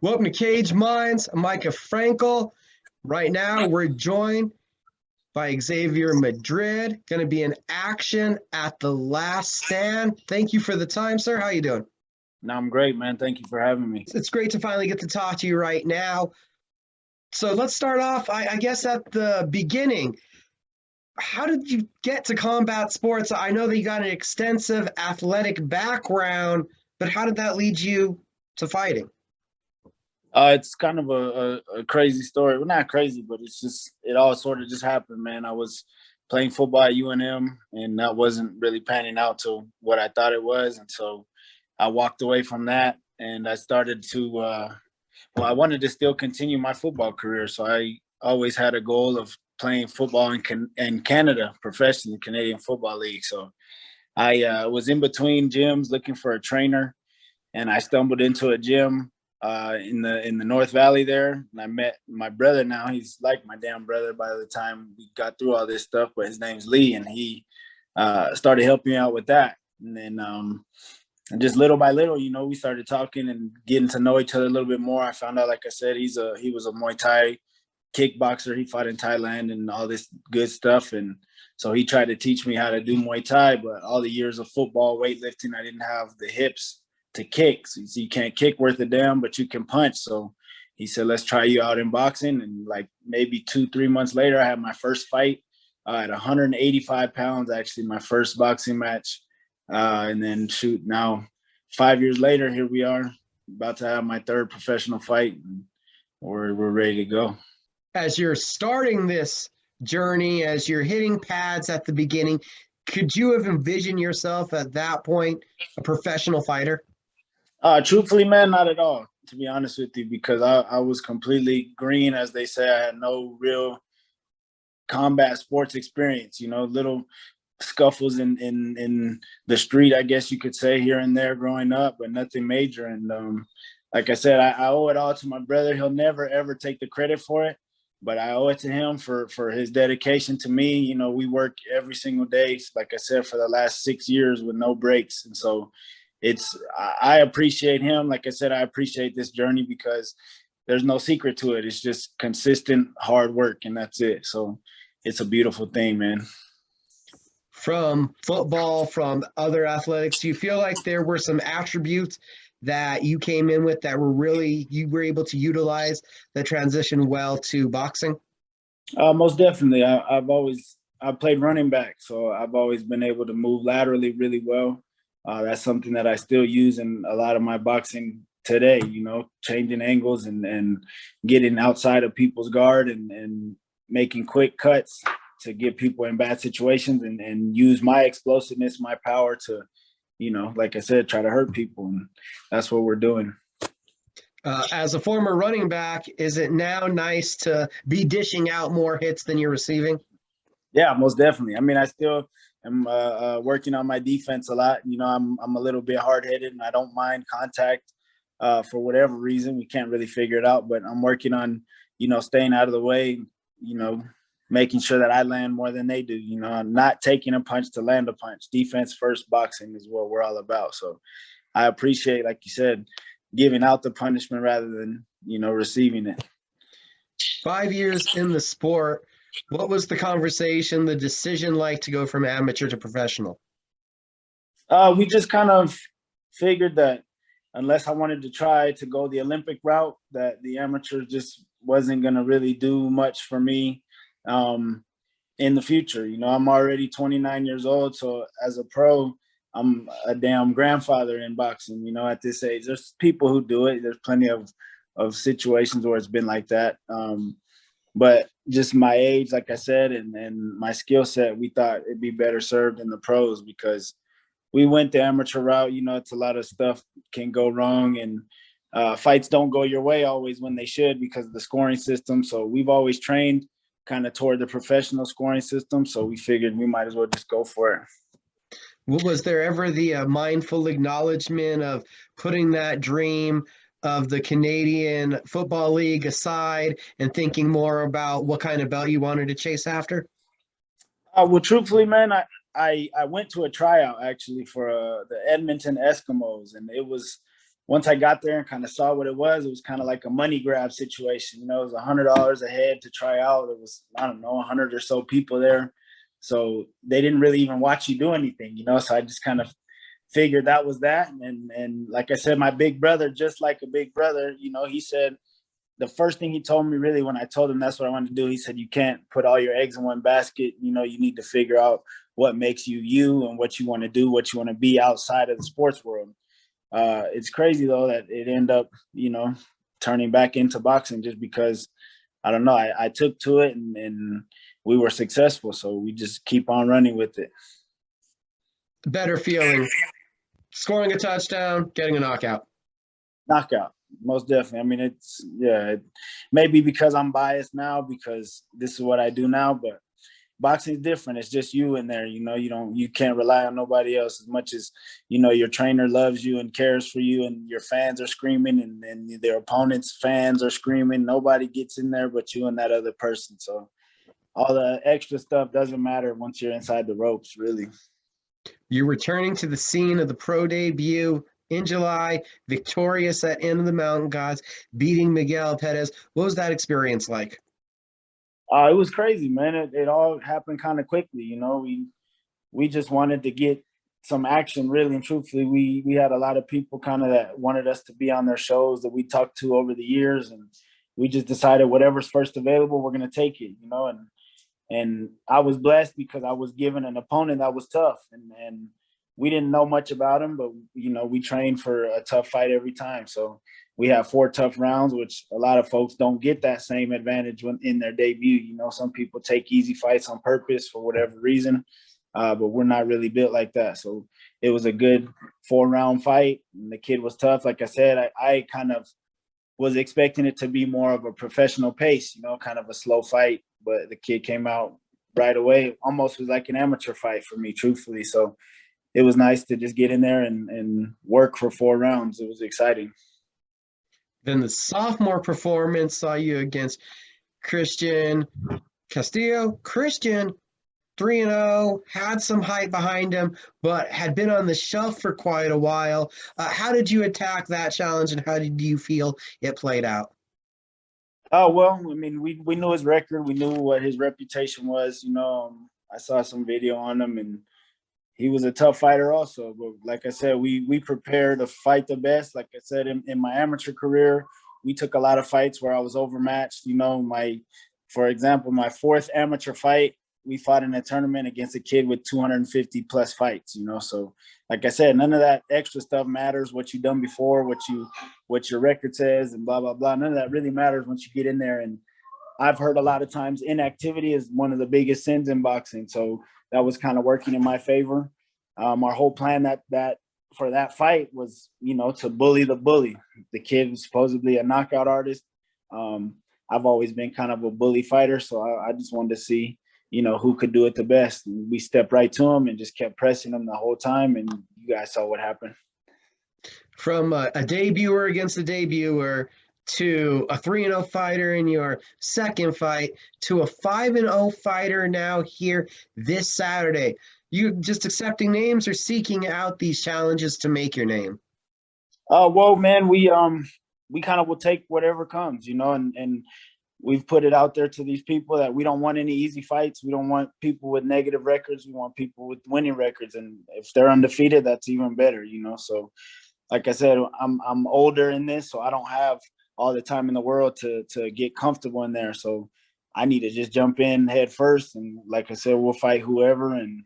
Welcome to Cage Minds. I'm Micah Frankel. Right now, we're joined by Xavier Madrid. Going to be in action at the last stand. Thank you for the time, sir. How you doing? No, I'm great, man. Thank you for having me. It's great to finally get to talk to you right now. So let's start off, I guess, at the beginning. How did you get to combat sports? I know that you got an extensive athletic background, but how did that lead you to fighting? It's kind of a crazy story. Well, not crazy, but it all sort of just happened, man. I was playing football at UNM, and that wasn't really panning out to what I thought it was. And so I walked away from that, and I started to, I wanted to still continue my football career. So I always had a goal of playing football in Canada professionally, Canadian Football League. So I was in between gyms looking for a trainer, and I stumbled into a gym in the North Valley there, and I met my brother. Now he's like my damn brother by the time we got through all this stuff, but his name's Lee, and he started helping me out with that. And then and just little by little, we started talking and getting to know each other a little bit more. I found out, like I said, he was a Muay Thai kickboxer. He fought in Thailand and all this good stuff, and so he tried to teach me how to do Muay Thai. But all the years of football, weightlifting, I didn't have the hips to kick. So you can't kick worth a damn, but you can punch. So he said, let's try you out in boxing. And like maybe 2-3 months later, I had my first fight at 185 pounds, actually my first boxing match. And then now 5 years later, here we are about to have my third professional fight. And we're ready to go. As you're starting this journey, as you're hitting pads at the beginning, could you have envisioned yourself at that point a professional fighter? Truthfully, man, not at all, to be honest with you, because I was completely green, as they say. I had no real combat sports experience, little scuffles in the street, I guess you could say, here and there growing up, but nothing major. And like I said, I owe it all to my brother. He'll never, ever take the credit for it, but I owe it to him for his dedication to me. We work every single day, like I said, for the last 6 years with no breaks. And so I appreciate him. Like I said, I appreciate this journey because there's no secret to it. It's just consistent hard work, and that's it. So it's a beautiful thing, man. From football, from other athletics, do you feel like there were some attributes that you came in with that you were able to utilize that transition well to boxing? Most definitely. I played running back, so I've always been able to move laterally really well. That's something that I still use in a lot of my boxing today, changing angles and getting outside of people's guard and making quick cuts to get people in bad situations and use my explosiveness, my power to, like I said, try to hurt people. And that's what we're doing. As a former running back, is it now nice to be dishing out more hits than you're receiving? Yeah, most definitely. I mean, I still am working on my defense a lot. I'm a little bit hard-headed, and I don't mind contact for whatever reason. We can't really figure it out, but I'm working on, staying out of the way, making sure that I land more than they do, not taking a punch to land a punch. Defense first, boxing is what we're all about. So I appreciate, like you said, giving out the punishment rather than, receiving it. 5 years in the sport. What was the conversation, the decision like to go from amateur to professional? We just kind of figured that unless I wanted to try to go the Olympic route, that the amateur just wasn't going to really do much for me in the future. I'm already 29 years old. So as a pro, I'm a damn grandfather in boxing, at this age. There's people who do it. There's plenty of situations where it's been like that. But just my age, like I said, and my skill set, we thought it'd be better served in the pros because we went the amateur route. It's a lot of stuff can go wrong, and fights don't go your way always when they should because of the scoring system. So we've always trained kind of toward the professional scoring system. So we figured we might as well just go for it. Was there ever the mindful acknowledgement of putting that dream of the Canadian Football League aside and thinking more about what kind of belt you wanted to chase after? Well, truthfully, man, I went to a tryout actually for the Edmonton Eskimos, and it was once I got there and kind of saw what it was kind of like a money grab situation. You know, it was $100 a head to try out. There was, I don't know, 100 or so people there. So they didn't really even watch you do anything, you know? So I just kind of figured that was that. And like I said, my big brother, just like a big brother, you know, he said, the first thing he told me really when I told him that's what I wanted to do, he said, you can't put all your eggs in one basket. You know, you need to figure out what makes you you and what you want to do, what you want to be outside of the sports world. It's crazy though that it ended up, you know, turning back into boxing just because I don't know. I took to it and we were successful. So we just keep on running with it. Better feeling, scoring a touchdown, getting a knockout. Knockout, most definitely. I mean, it's, yeah, it may be because I'm biased now because this is what I do now, but boxing is different. It's just you in there. You know, you can't rely on nobody else as much as, you know, your trainer loves you and cares for you and your fans are screaming and their opponents' fans are screaming. Nobody gets in there but you and that other person. So all the extra stuff doesn't matter once you're inside the ropes, really. You're returning to the scene of the pro debut in July, victorious at End of the Mountain Gods, beating Miguel Perez. What was that experience like? It was crazy, man. It all happened kind of quickly. You know, we just wanted to get some action, really and truthfully. We had a lot of people kind of that wanted us to be on their shows that we talked to over the years, and we just decided whatever's first available, we're gonna take it. You know, and I was blessed because I was given an opponent that was tough, and we didn't know much about him, but you know, we trained for a tough fight every time. So we have 4 tough rounds, which a lot of folks don't get that same advantage when in their debut. You know, some people take easy fights on purpose for whatever reason, but we're not really built like that. So it was a good 4-round fight, and the kid was tough. Like I said, I kind of was expecting it to be more of a professional pace, you know, kind of a slow fight, but the kid came out right away. Almost was like an amateur fight for me, truthfully. So it was nice to just get in there and work for 4 rounds. It was exciting. Then the sophomore performance saw you against Christian Castillo. Christian 3-0, had some hype behind him, but had been on the shelf for quite a while. How did you attack that challenge, and how did you feel it played out? Oh, well, I mean, we knew his record. We knew what his reputation was. You know, I saw some video on him, and he was a tough fighter also. But like I said, we prepared to fight the best. Like I said, in my amateur career, we took a lot of fights where I was overmatched. You know, for example, my 4th amateur fight, we fought in a tournament against a kid with 250 plus fights, you know? So like I said, none of that extra stuff matters. What you've done before, what your record says and blah, blah, blah. None of that really matters once you get in there. And I've heard a lot of times inactivity is one of the biggest sins in boxing. So that was kind of working in my favor. Our whole plan that for that fight was, you know, to bully the bully. The kid was supposedly a knockout artist. I've always been kind of a bully fighter. So I just wanted to see, you know, who could do it the best. And we stepped right to him and just kept pressing him the whole time. And you guys saw what happened. From a debuter against a debuter to a 3-0 fighter in your second fight to a 5-0 fighter now here this Saturday. You just accepting names or seeking out these challenges to make your name? Well, man, we kind of will take whatever comes, you know, and we've put it out there to these people that we don't want any easy fights. We don't want people with negative records. We want people with winning records. And if they're undefeated, that's even better, you know? So like I said, I'm older in this, so I don't have all the time in the world to get comfortable in there. So I need to just jump in head first. And like I said, we'll fight whoever. And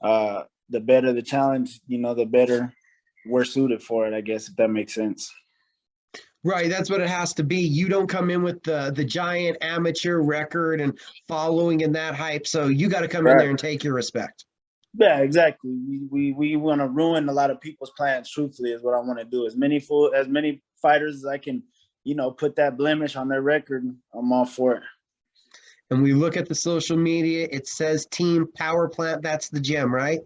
the better the challenge, you know, the better we're suited for it, I guess, if that makes sense. Right, that's what it has to be. You don't come in with the giant amateur record and following in that hype, so you got to come in there and take your respect. Yeah, exactly. We want to ruin a lot of people's plans. Truthfully, is what I want to do. As many fighters as I can, you know, put that blemish on their record. I'm all for it. And we look at the social media. It says Team Powerplant. That's the gym, right?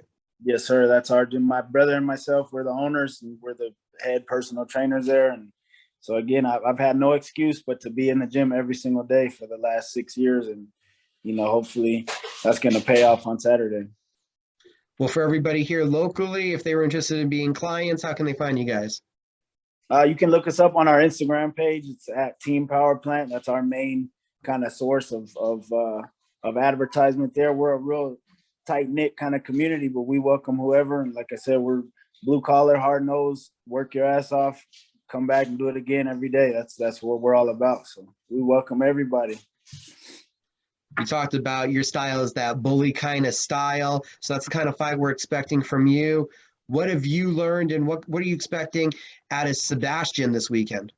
Yes, sir. That's our gym. My brother and myself, we're the owners, and we're the head personal trainers there. And so again, I've had no excuse but to be in the gym every single day for the last 6 years, and you know, hopefully that's going to pay off on Saturday. Well, for everybody here locally, if they were interested in being clients, how can they find you guys? You can look us up on our Instagram page. It's at Team Powerplant. That's our main kind of source of advertisement there. We're a real tight knit kind of community, but we welcome whoever. And like I said, we're blue collar, hard nosed, work your ass off, come back and do it again every day. That's what we're all about. So we welcome everybody. You talked about your style is that bully kind of style. So that's the kind of fight we're expecting from you. What have you learned, and what are you expecting out of Sebastian this weekend?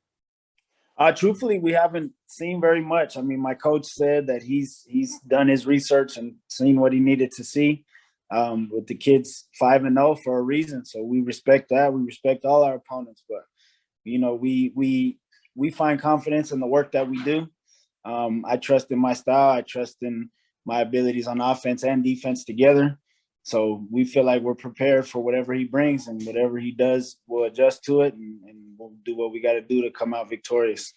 Truthfully, we haven't seen very much. I mean, my coach said that he's done his research and seen what he needed to see. With the kids 5-0 for a reason, so we respect that. We respect all our opponents, but you know, we find confidence in the work that we do. I trust in my style. I trust in my abilities on offense and defense together. So we feel like we're prepared for whatever he brings, and whatever he does, we'll adjust to it, and we'll do what we got to do to come out victorious.